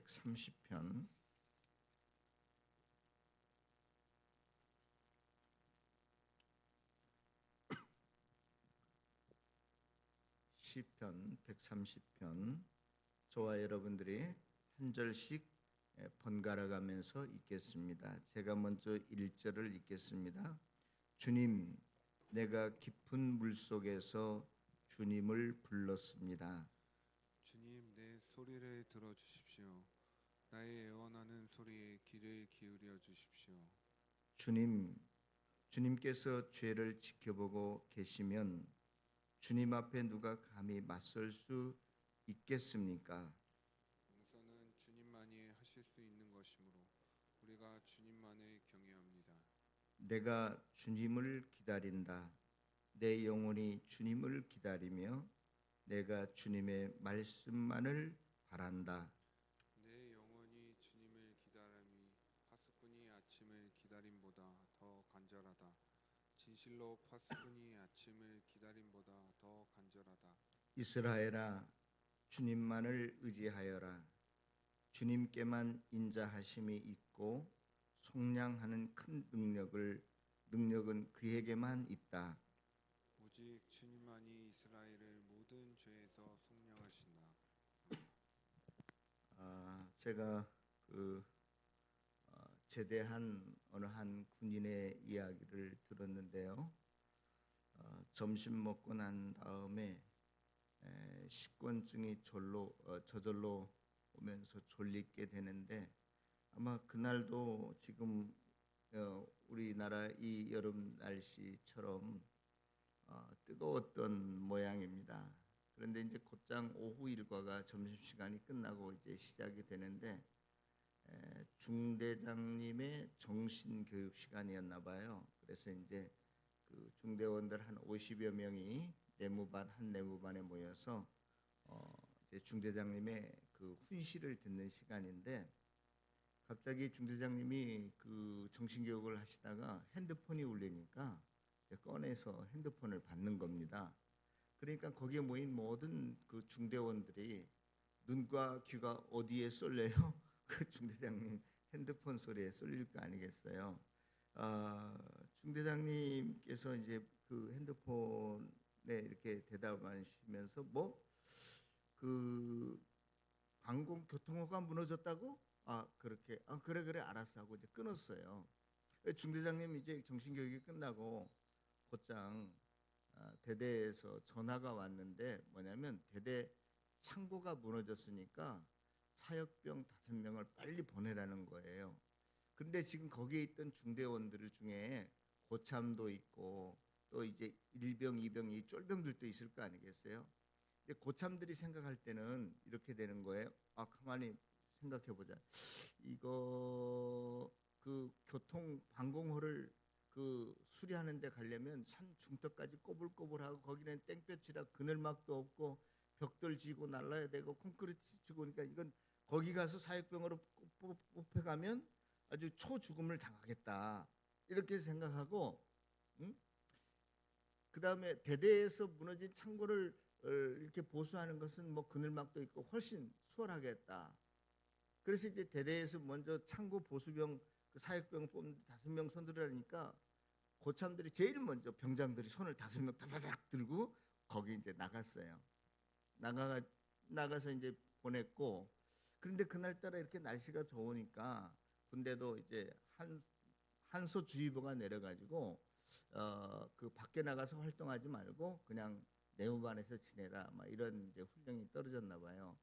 130편 시편 130편 저와 여러분들이 한 절씩 번갈아 가면서 읽겠습니다. 제가 먼저 1절을 읽겠습니다. 주님, 내가 깊은 물속에서 주님을 불렀습니다. 주님, 내 소리를 들어주십시오. 나의 애원하는 소리에 귀를 기울여 주십시오. 주님께서 죄를 지켜보고 계시면 주님 앞에 누가 감히 맞설 수 있겠습니까? 용서는 주님만이 하실 수 있는 것이므로 우리가 주님만을 경외합니다. 내가 주님을 기다린다. 내 영혼이 주님을 기다리며 내가 주님의 말씀만을 바란다. 내 영혼이 주님을 기다림이 파수꾼이 아침을 기다림보다 더 간절하다. 진실로 파수꾼이 아침을 기다림보다 더 간절하다. 이스라엘아, 주님만을 의지하여라. 주님께만 인자하심이 있고 속량하는 큰 능력은 그에게만 있다. 오직 주님만이 이스라엘을 모든 죄에서 속량하신다. 제가 제대한 어느 한 군인의 이야기를 들었는데요. 점심 먹고 난 다음에 식곤증이 저절로 오면서 졸리게 되는데 아마 그날도 지금 우리나라 이 여름 날씨처럼 뜨거웠던 모양입니다. 그런데 이제 곧장 오후 일과가 점심시간이 끝나고 이제 시작이 되는데 중대장님의 정신교육 시간이었나 봐요. 그래서 이제 그 중대원들 한 50여 명이 한 내무반에 모여서 이제 중대장님의 그 훈시를 듣는 시간인데 갑자기 중대장님이 그 정신교육을 하시다가 핸드폰이 울리니까 꺼내서 핸드폰을 받는 겁니다. 그러니까 거기에 모인 모든 그 중대원들이 눈과 귀가 어디에 쏠려요? 그 중대장님 핸드폰 소리에 쏠릴 거 아니겠어요? 중대장님께서 이제 그 핸드폰에 이렇게 대답하시면서 그 항공교통호가 무너졌다고? 그래 알았어 하고 이제 끊었어요. 중대장님 이제 정신교육이 끝나고 곧장 대대에서 전화가 왔는데 뭐냐면 대대 창고가 무너졌으니까 사역병 5명을 빨리 보내라는 거예요. 그런데 지금 거기에 있던 중대원들 중에 고참도 있고 또 이제 1병, 2병 이 쫄병들도 있을 거 아니겠어요? 근데 고참들이 생각할 때는 이렇게 되는 거예요. 가만히 생각해 보자. 이거 그 교통 방공호를 그 수리하는 데 가려면 산 중턱까지 꼬불꼬불하고 거기는 땡볕이라 그늘막도 없고 벽돌 지고 날라야 되고 콘크리트 치고 그러니까 이건 거기 가서 사역병으로 뽑혀가면 아주 초죽음을 당하겠다 이렇게 생각하고 그 다음에 대대에서 무너진 창고를 이렇게 보수하는 것은 뭐 그늘막도 있고 훨씬 수월하겠다. 그래서 이제 대대에서 먼저 창고 보수병 그 사역병 뽑는 5명 손들으라니까 고참들이 제일 먼저 병장들이 손을 5명 다다닥 들고 거기 이제 나갔어요. 나가서 이제 보냈고 그런데 그날따라 이렇게 날씨가 좋으니까 군대도 이제 한소주의보가 내려가지고 그 밖에 나가서 활동하지 말고 그냥 내무반에서 지내라 막 이런 이제 훈령이 떨어졌나 봐요.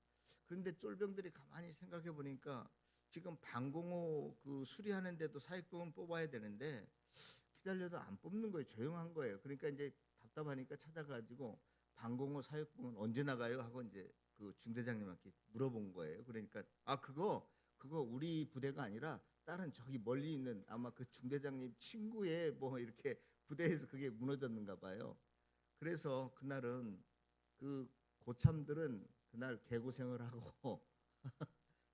그런데 쫄병들이 가만히 생각해 보니까 지금 방공호 그 수리하는데도 사역병을 뽑아야 되는데 기다려도 안 뽑는 거예요. 조용한 거예요. 그러니까 이제 답답하니까 찾아가지고 방공호 사역병은 언제 나가요? 하고 이제 그 중대장님한테 물어본 거예요. 그러니까 그거 우리 부대가 아니라 다른 저기 멀리 있는 아마 그 중대장님 친구의 뭐 이렇게 부대에서 그게 무너졌는가 봐요. 그래서 그날은 그 고참들은 그날 개고생을 하고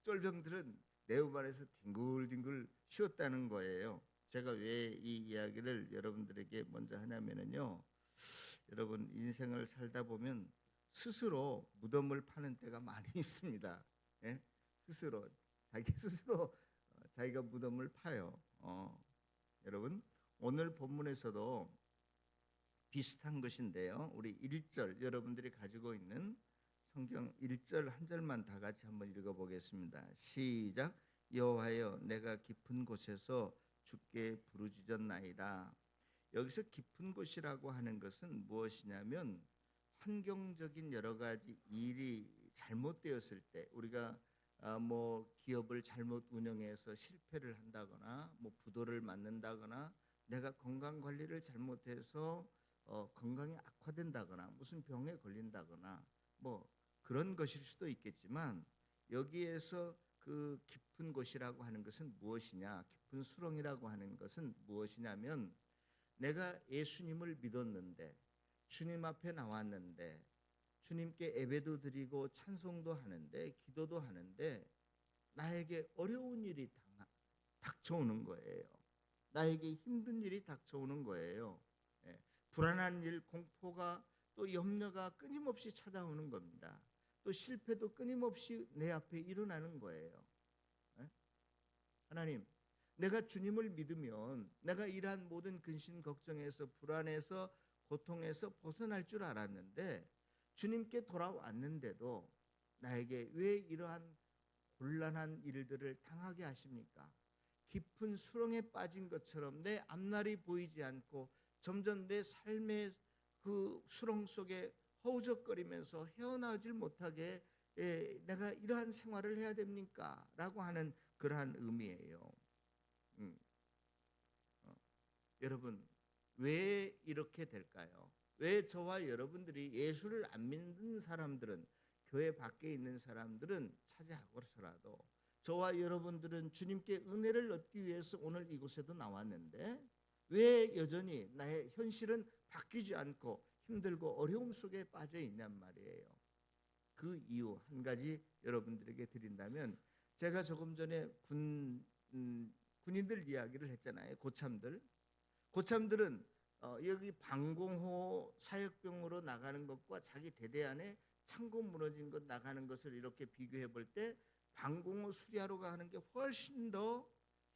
쫄병들은 내후반에서 뒹굴뒹굴 쉬었다는 거예요. 제가 왜 이 이야기를 여러분들에게 먼저 하냐면요. 여러분 인생을 살다 보면 스스로 무덤을 파는 때가 많이 있습니다. 예? 스스로 자기 스스로 자기가 무덤을 파요. 여러분 오늘 본문에서도 비슷한 것인데요. 우리 1절 여러분들이 가지고 있는 성경 1절 한 절만 다 같이 한번 읽어보겠습니다. 시작. 여호와여 내가 깊은 곳에서 주께 부르짖었나이다. 여기서 깊은 곳이라고 하는 것은 무엇이냐면 환경적인 여러 가지 일이 잘못되었을 때 우리가 뭐 기업을 잘못 운영해서 실패를 한다거나 뭐 부도를 맞는다거나 내가 건강 관리를 잘못해서 건강이 악화된다거나 무슨 병에 걸린다거나 뭐 그런 것일 수도 있겠지만 여기에서 그 깊은 곳이라고 하는 것은 무엇이냐? 깊은 수렁이라고 하는 것은 무엇이냐면 내가 예수님을 믿었는데 주님 앞에 나왔는데 주님께 예배도 드리고 찬송도 하는데 기도도 하는데 나에게 어려운 일이 닥쳐오는 거예요. 나에게 힘든 일이 닥쳐오는 거예요. 불안한 일, 공포가 또 염려가 끊임없이 찾아오는 겁니다. 또 실패도 끊임없이 내 앞에 일어나는 거예요. 하나님, 내가 주님을 믿으면 내가 이러한 모든 근심 걱정에서 불안해서 고통에서 벗어날 줄 알았는데 주님께 돌아왔는데도 나에게 왜 이러한 곤란한 일들을 당하게 하십니까? 깊은 수렁에 빠진 것처럼 내 앞날이 보이지 않고 점점 내 삶의 그 수렁 속에 허우적거리면서 헤어나오질 못하게 내가 이러한 생활을 해야 됩니까? 라고 하는 그러한 의미예요. 여러분 왜 이렇게 될까요? 왜 저와 여러분들이 예수를 안 믿는 사람들은 교회 밖에 있는 사람들은 차지하고서라도 저와 여러분들은 주님께 은혜를 얻기 위해서 오늘 이곳에도 나왔는데 왜 여전히 나의 현실은 바뀌지 않고 힘들고 어려움 속에 빠져 있냔 말이에요. 그 이유 한 가지 여러분들에게 드린다면 제가 조금 전에 군인들 이야기를 했잖아요. 고참들은 여기 방공호 사역병으로 나가는 것과 자기 대대 안에 창고 무너진 것 나가는 것을 이렇게 비교해 볼 때 방공호 수리하러 가는 게 훨씬 더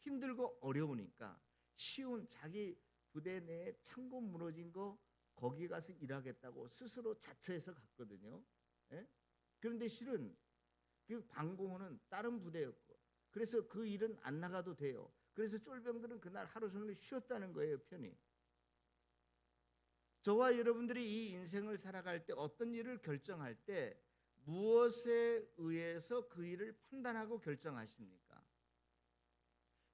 힘들고 어려우니까 쉬운 자기 부대 내에 창고 무너진 거 거기 가서 일하겠다고 스스로 자처해서 갔거든요. 그런데 실은 그 방공호는 다른 부대였고 그래서 그 일은 안 나가도 돼요. 그래서 쫄병들은 그날 하루 종일 쉬었다는 거예요, 편히. 저와 여러분들이 이 인생을 살아갈 때 어떤 일을 결정할 때 무엇에 의해서 그 일을 판단하고 결정하십니까?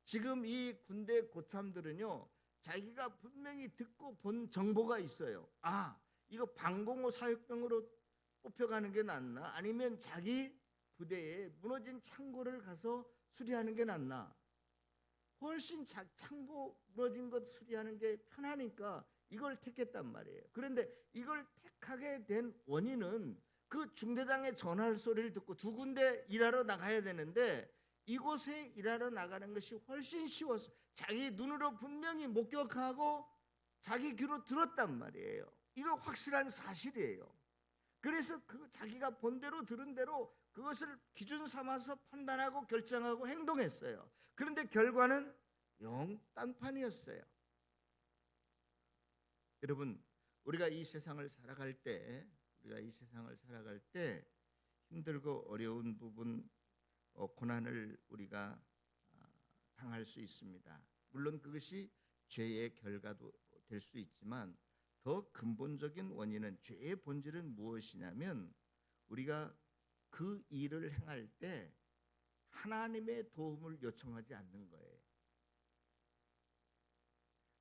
지금 이 군대 고참들은요, 자기가 분명히 듣고 본 정보가 있어요. 아, 이거 방공호 사역병으로 뽑혀가는 게 낫나? 아니면 자기 부대에 무너진 창고를 가서 수리하는 게 낫나? 훨씬 창고 무너진 것 수리하는 게 편하니까 이걸 택했단 말이에요. 그런데 이걸 택하게 된 원인은 그 중대장의 전화 소리를 듣고 두 군데 일하러 나가야 되는데 이곳에 일하러 나가는 것이 훨씬 쉬워서 자기 눈으로 분명히 목격하고 자기 귀로 들었단 말이에요. 이거 확실한 사실이에요. 그래서 그 자기가 본 대로 들은 대로 그것을 기준 삼아서 판단하고 결정하고 행동했어요. 그런데 결과는 영 딴판이었어요. 여러분, 우리가 이 세상을 살아갈 때 힘들고 어려운 부분, 고난을 우리가 당할 수 있습니다. 물론 그것이 죄의 결과도 될 수 있지만 더 근본적인 원인은 죄의 본질은 무엇이냐면 우리가 그 일을 행할 때 하나님의 도움을 요청하지 않는 거예요.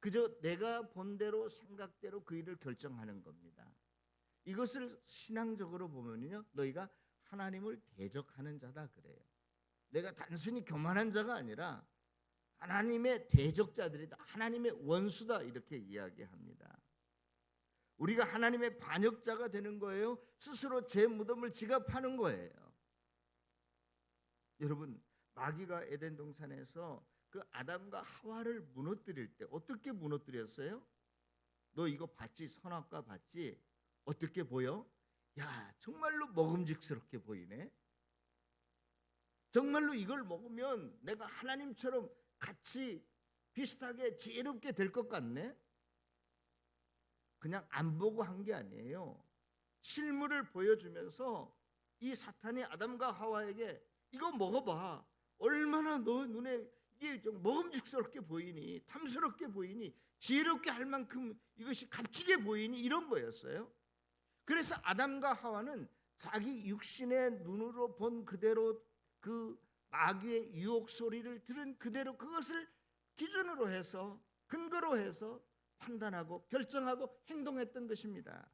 그저 내가 본대로 생각대로 그 일을 결정하는 겁니다. 이것을 신앙적으로 보면요, 너희가 하나님을 대적하는 자다 그래요. 내가 단순히 교만한 자가 아니라 하나님의 대적자들이다, 하나님의 원수다 이렇게 이야기합니다. 우리가 하나님의 반역자가 되는 거예요. 스스로 제 무덤을 지가 파는 거예요. 여러분, 마귀가 에덴 동산에서 그 아담과 하와를 무너뜨릴 때 어떻게 무너뜨렸어요? 너 이거 봤지? 선악과 봤지? 어떻게 보여? 야, 정말로 먹음직스럽게 보이네. 정말로 이걸 먹으면 내가 하나님처럼 같이 비슷하게 지혜롭게 될 것 같네? 그냥 안 보고 한 게 아니에요. 실물을 보여주면서 이 사탄이 아담과 하와에게 이거 먹어봐. 얼마나 너 눈에 이게 좀 먹음직스럽게 보이니, 탐스럽게 보이니, 지혜롭게 할 만큼 이것이 값지게 보이니, 이런 거였어요. 그래서 아담과 하와는 자기 육신의 눈으로 본 그대로, 그 마귀의 유혹 소리를 들은 그대로 그것을 기준으로 해서, 근거로 해서 판단하고 결정하고 행동했던 것입니다.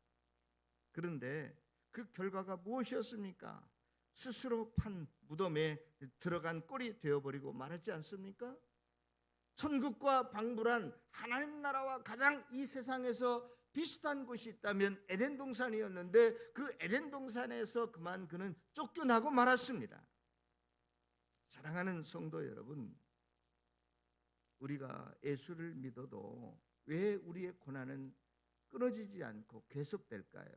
그런데 그 결과가 무엇이었습니까? 스스로 판 무덤에 들어간 꼴이 되어버리고 말았지 않습니까? 천국과 방불한 하나님 나라와 가장 이 세상에서 비슷한 곳이 있다면 에덴 동산이었는데, 그 에덴 동산에서 그만 그는 쫓겨나고 말았습니다. 사랑하는 성도 여러분, 우리가 예수를 믿어도 왜 우리의 고난은 끊어지지 않고 계속될까요?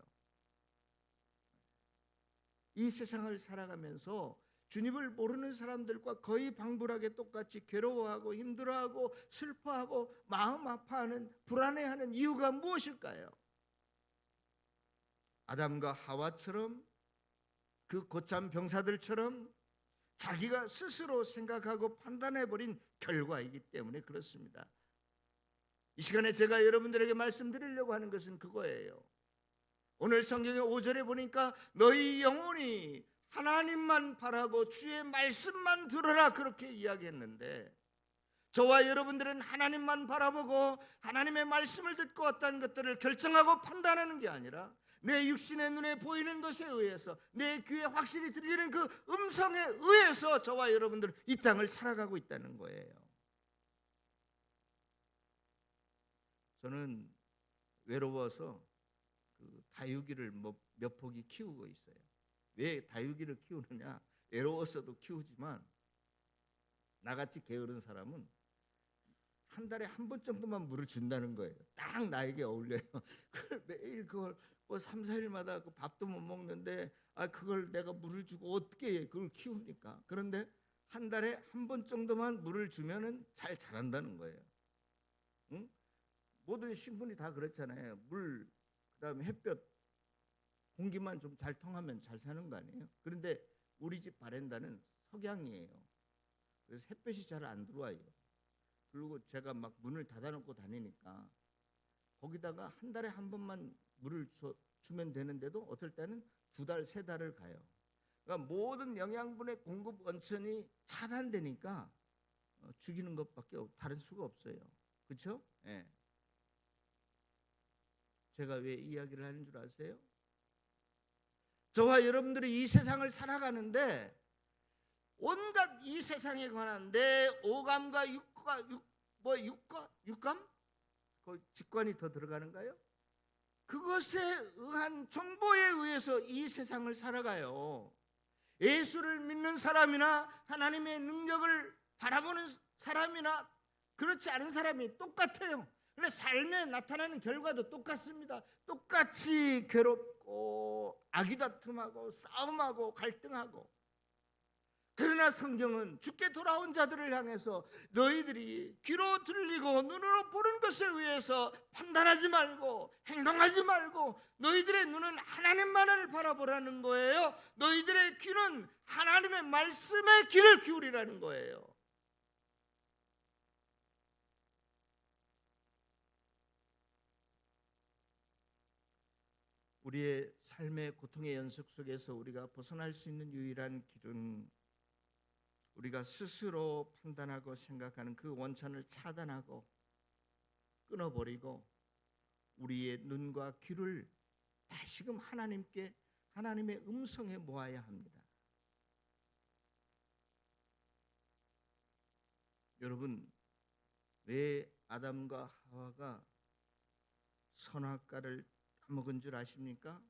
이 세상을 살아가면서 주님을 모르는 사람들과 거의 방불하게 똑같이 괴로워하고 힘들어하고 슬퍼하고 마음 아파하는, 불안해하는 이유가 무엇일까요? 아담과 하와처럼, 그 고참 병사들처럼 자기가 스스로 생각하고 판단해버린 결과이기 때문에 그렇습니다. 이 시간에 제가 여러분들에게 말씀드리려고 하는 것은 그거예요. 오늘 성경의 5절에 보니까 너희 영혼이 하나님만 바라고 주의 말씀만 들어라, 그렇게 이야기했는데, 저와 여러분들은 하나님만 바라보고 하나님의 말씀을 듣고 어떤 것들을 결정하고 판단하는 게 아니라 내 육신의 눈에 보이는 것에 의해서, 내 귀에 확실히 들리는 그 음성에 의해서 저와 여러분들은 이 땅을 살아가고 있다는 거예요. 저는 외로워서 그 다육이를 몇 포기 키우고 있어요. 왜 다육이를 키우느냐? 외로웠어도 키우지만 나같이 게으른 사람은 한 달에 한 번 정도만 물을 준다는 거예요. 딱 나에게 어울려요. 매일 그걸 3, 4일마다 그 밥도 못 먹는데 그걸 내가 물을 주고 어떻게 그걸 키웁니까? 그런데 한 달에 한 번 정도만 물을 주면은 잘 자란다는 거예요. 응? 모든 식물이 다 그렇잖아요. 물, 그다음에 햇볕, 공기만 좀 잘 통하면 잘 사는 거 아니에요? 그런데 우리 집 바란다는 석양이에요. 그래서 햇볕이 잘 안 들어와요. 그리고 제가 막 문을 닫아놓고 다니니까 거기다가 한 달에 한 번만 물을 주면 되는데도 어떨 때는 2달, 3달을 가요. 그러니까 모든 영양분의 공급 원천이 차단되니까 죽이는 것밖에 다른 수가 없어요. 그렇죠? 예. 제가 왜 이야기를 하는 줄 아세요? 저와 여러분들이 이 세상을 살아가는데 온갖 이 세상에 관한 내 오감과 육감? 그 직관이 더 들어가는가요? 그것에 의한 정보에 의해서 이 세상을 살아가요. 예수를 믿는 사람이나 하나님의 능력을 바라보는 사람이나 그렇지 않은 사람이 똑같아요. 그런데 삶에 나타나는 결과도 똑같습니다. 똑같이 괴롭고 아기다툼하고 싸움하고 갈등하고. 그러나 성경은 죽게 돌아온 자들을 향해서 너희들이 귀로 들리고 눈으로 보는 것에 의해서 판단하지 말고 행동하지 말고 너희들의 눈은 하나님만을 바라보라는 거예요. 너희들의 귀는 하나님의 말씀에 귀를 기울이라는 거예요. 우리의 삶의 고통의 연속 속에서 우리가 벗어날 수 있는 유일한 길은 우리가 스스로 판단하고 생각하는 그 원천을 차단하고 끊어버리고 우리의 눈과 귀를 다시금 하나님께, 하나님의 음성에 모아야 합니다. 여러분, 왜 아담과 하와가 선악과를 따먹은 줄 아십니까?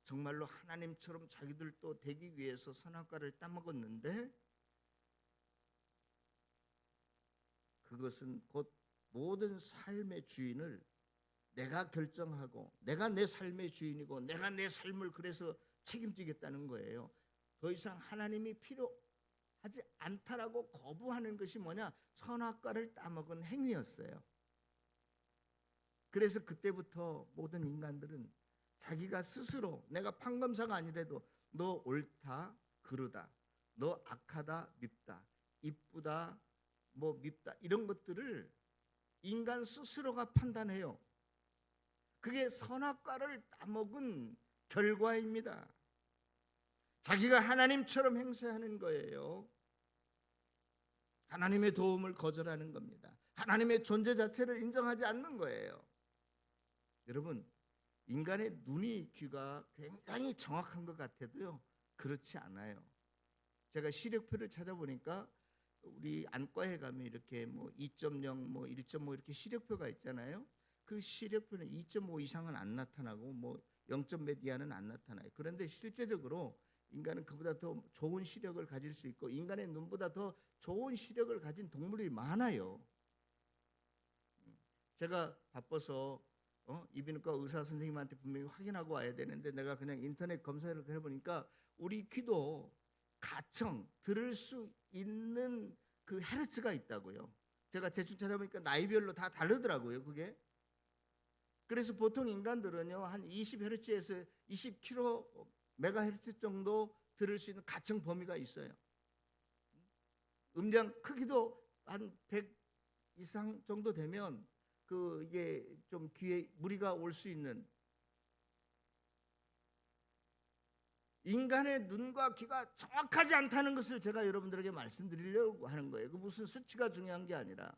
정말로 하나님처럼 자기들도 되기 위해서 선악과를 따먹었는데 그것은 곧 모든 삶의 주인을 내가 결정하고 내가 내 삶의 주인이고 내가 내 삶을 그래서 책임지겠다는 거예요. 더 이상 하나님이 필요하지 하지 않다라고 거부하는 것이 뭐냐? 선악과를 따먹은 행위였어요. 그래서 그때부터 모든 인간들은 자기가 스스로 내가 판검사가 아니래도 너 옳다, 그르다, 너 악하다, 밉다, 이쁘다, 뭐 밉다 이런 것들을 인간 스스로가 판단해요. 그게 선악과를 따먹은 결과입니다. 자기가 하나님처럼 행세하는 거예요. 하나님의 도움을 거절하는 겁니다. 하나님의 존재 자체를 인정하지 않는 거예요. 여러분, 인간의 눈이 귀가 굉장히 정확한 것 같아도요, 그렇지 않아요. 제가 시력표를 찾아보니까 우리 안과에 가면 이렇게 뭐 2.0, 뭐 1.5 이렇게 시력표가 있잖아요. 그 시력표는 2.5 이상은 안 나타나고 뭐 0점 몇 이하는 안 나타나요. 그런데 실제적으로 인간은 그보다 더 좋은 시력을 가질 수 있고 인간의 눈보다 더 좋은 시력을 가진 동물이 많아요. 제가 바빠서 이비인후과 의사 선생님한테 분명히 확인하고 와야 되는데 내가 그냥 인터넷 검사를 해보니까 우리 귀도 가청 들을 수 있는 그 헤르츠가 있다고요. 제가 대충 찾아보니까 나이별로 다 다르더라고요. 그게. 그래서 보통 인간들은요 한 20헤르츠에서 20km 메가헤르츠 정도 들을 수 있는 가청 범위가 있어요. 음량 크기도 한 100 이상 정도 되면 그 이게 좀 귀에 무리가 올 수 있는, 인간의 눈과 귀가 정확하지 않다는 것을 제가 여러분들에게 말씀드리려고 하는 거예요. 그 무슨 수치가 중요한 게 아니라,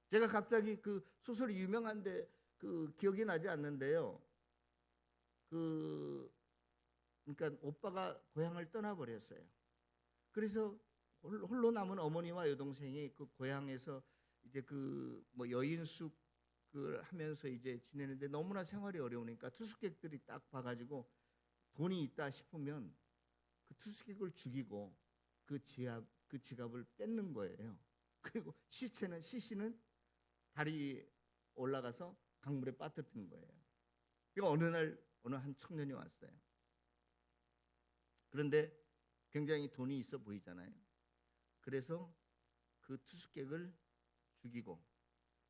제가 갑자기 그 소설이 유명한데 그 기억이 나지 않는데요. 그러니까 오빠가 고향을 떠나버렸어요. 그래서 홀로 남은 어머니와 여동생이 그 고향에서 이제 그 뭐 여인숙을 하면서 이제 지내는데 너무나 생활이 어려우니까 투숙객들이 딱 봐가지고 돈이 있다 싶으면 그 투숙객을 죽이고 그 지갑을 뺏는 거예요. 그리고 시신은 다리 올라가서 강물에 빠뜨리는 거예요. 그러니까 어느 한 청년이 왔어요. 그런데 굉장히 돈이 있어 보이잖아요. 그래서 그 투숙객을 죽이고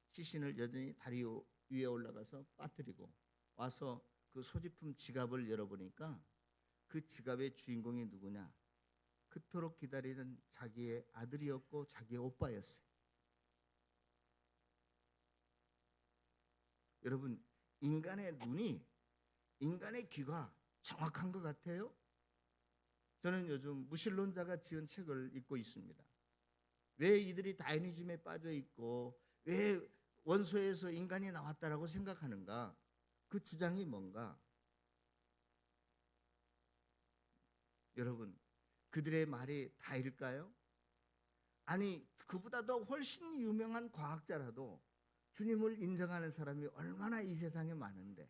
시신을 여전히 다리 위에 올라가서 빠뜨리고 와서 그 소지품 지갑을 열어보니까 그 지갑의 주인공이 누구냐? 그토록 기다리는 자기의 아들이었고 자기의 오빠였어요. 여러분, 인간의 눈이, 인간의 귀가 정확한 것 같아요? 저는 요즘 무신론자가 지은 책을 읽고 있습니다. 왜 이들이 다이니즘에 빠져 있고 왜 원소에서 인간이 나왔다라고 생각하는가? 그 주장이 뭔가? 여러분, 그들의 말이 다일까요? 아니, 그보다도 훨씬 유명한 과학자라도 주님을 인정하는 사람이 얼마나 이 세상에 많은데,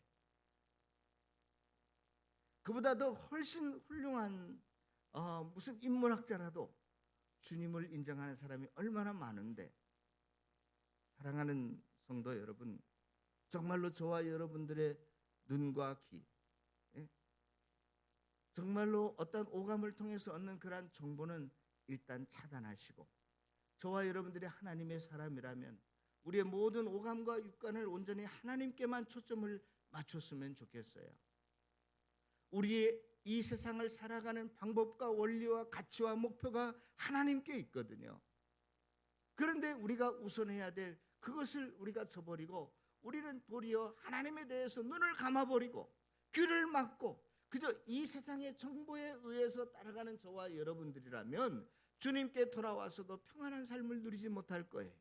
그보다도 훨씬 훌륭한 무슨 인문학자라도 주님을 인정하는 사람이 얼마나 많은데, 사랑하는 성도 여러분, 정말로 저와 여러분들의 눈과 귀, 정말로 어떤 오감을 통해서 얻는 그러한 정보는 일단 차단하시고, 저와 여러분들이 하나님의 사람이라면 우리의 모든 오감과 육관을 온전히 하나님께만 초점을 맞췄으면 좋겠어요. 우리의 이 세상을 살아가는 방법과 원리와 가치와 목표가 하나님께 있거든요. 그런데 우리가 우선해야 될 그것을 우리가 저버리고 우리는 도리어 하나님에 대해서 눈을 감아버리고 귀를 막고 그저 이 세상의 정보에 의해서 따라가는 저와 여러분들이라면 주님께 돌아와서도 평안한 삶을 누리지 못할 거예요.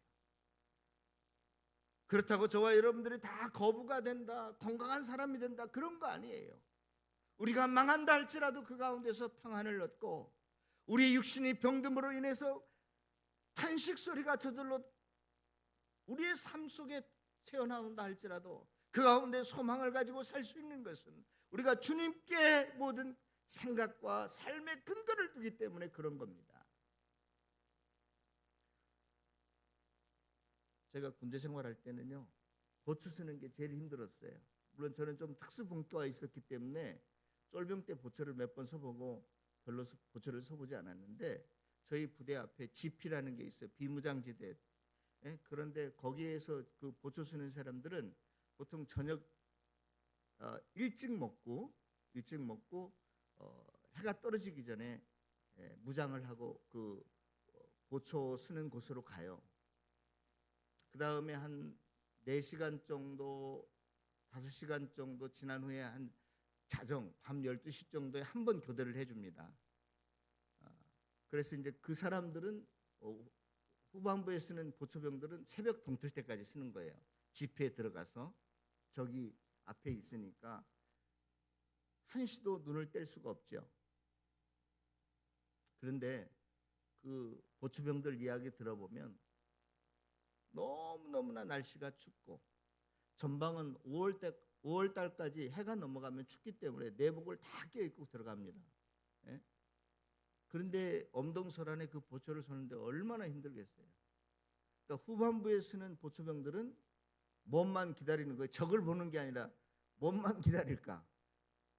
그렇다고 저와 여러분들이 다 거부가 된다, 건강한 사람이 된다, 그런 거 아니에요. 우리가 망한다 할지라도 그 가운데서 평안을 얻고, 우리의 육신이 병듦으로 인해서 탄식 소리가 저절로 우리의 삶 속에 새어나온다 할지라도 그 가운데 소망을 가지고 살 수 있는 것은 우리가 주님께 모든 생각과 삶의 근거를 두기 때문에 그런 겁니다. 제가 군대 생활할 때는요, 보초 쓰는 게 제일 힘들었어요. 물론 저는 좀 특수분과가 있었기 때문에 쫄병 때 보초를 몇 번 써보고 별로 보초를 써보지 않았는데, 저희 부대 앞에 GP라는 게 있어요. 비무장지대. 예? 그런데 거기에서 그 보초 쓰는 사람들은 보통 저녁 일찍 먹고 해가 떨어지기 전에 무장을 하고 그 보초 쓰는 곳으로 가요. 그 다음에 한 4시간 정도 5시간 정도 지난 후에 한 자정 밤 12시 정도에 한 번 교대를 해줍니다. 그래서 이제 그 사람들은 후반부에 쓰는 보초병들은 새벽 동틀 때까지 쓰는 거예요. 집회에 들어가서 저기 앞에 있으니까 한시도 눈을 뗄 수가 없죠. 그런데 그 보초병들 이야기 들어보면 너무너무나 날씨가 춥고 전방은 5월 달까지 해가 넘어가면 춥기 때문에 내복을 다 껴입고 들어갑니다. 예? 그런데 엄동설안에 그 보초를 서는데 얼마나 힘들겠어요. 그러니까 후반부에 쓰는 보초병들은 몸만 기다리는 거예요. 적을 보는 게 아니라 몸만 기다릴까.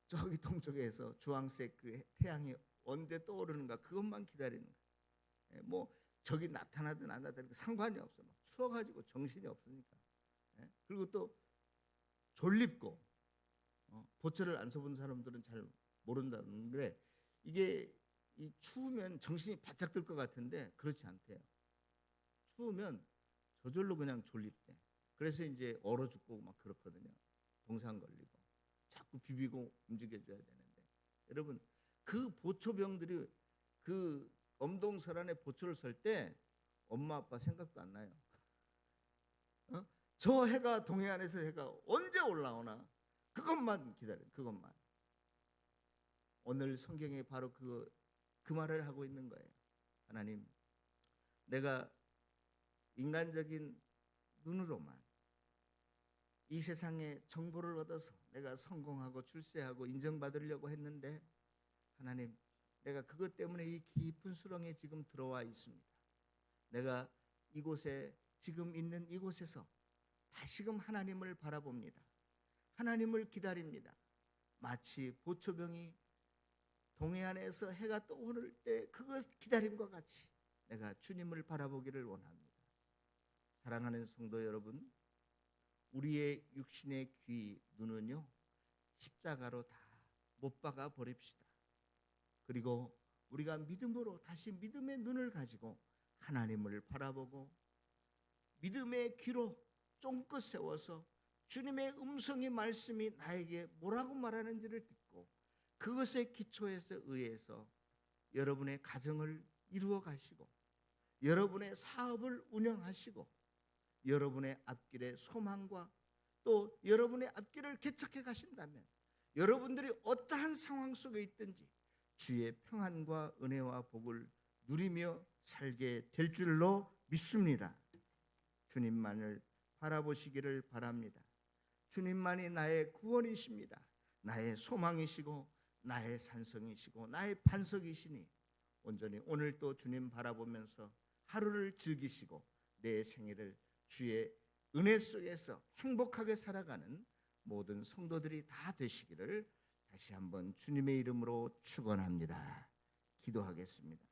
저기 동쪽에서 주황색 그 태양이 언제 떠오르는가 그것만 기다리는 거예요. 예? 뭐 적이 나타나든 안 나타나든 상관이 없어. 추워가지고 정신이 없으니까. 예? 그리고 또 졸립고 보초를 안 써본 사람들은 잘 모른다는데 이게 이 추우면 정신이 바짝 들 것 같은데 그렇지 않대요. 추우면 저절로 그냥 졸립대. 그래서 이제 얼어 죽고 막 그렇거든요. 동상 걸리고 자꾸 비비고 움직여줘야 되는데 여러분 그 보초병들이 그 엄동설안에 보초를 설 때 엄마 아빠 생각도 안 나요. 저 해가 동해안에서 해가 언제 올라오나 그것만 기다려. 그것만. 오늘 성경에 바로 그 말을 하고 있는 거예요. 하나님, 내가 인간적인 눈으로만 이 세상에 정보를 얻어서 내가 성공하고 출세하고 인정받으려고 했는데 하나님, 내가 그것 때문에 이 깊은 수렁에 지금 들어와 있습니다. 내가 이곳에 지금 있는 이곳에서 다시금 하나님을 바라봅니다. 하나님을 기다립니다. 마치 보초병이 동해안에서 해가 떠오를 때 그것 기다림과 같이 내가 주님을 바라보기를 원합니다. 사랑하는 성도 여러분, 우리의 육신의 귀, 눈은요 십자가로 다 못 박아 버립시다. 그리고 우리가 믿음으로 다시 믿음의 눈을 가지고 하나님을 바라보고 믿음의 귀로 쫑긋 세워서 주님의 음성의 말씀이 나에게 뭐라고 말하는지를 듣고 그것에 기초해서 의해서 여러분의 가정을 이루어 가시고 여러분의 사업을 운영하시고 여러분의 앞길의 소망과 또 여러분의 앞길을 개척해 가신다면 여러분들이 어떠한 상황 속에 있든지 주의 평안과 은혜와 복을 누리며 살게 될 줄로 믿습니다. 주님만을 바라보시기를 바랍니다. 주님만이 나의 구원이십니다. 나의 소망이시고 나의 산성이시고 나의 반석이시니 온전히 오늘 또 주님 바라보면서 하루를 즐기시고 내 생애를 주의 은혜 속에서 행복하게 살아가는 모든 성도들이 다 되시기를 다시 한번 주님의 이름으로 축원합니다. 기도하겠습니다.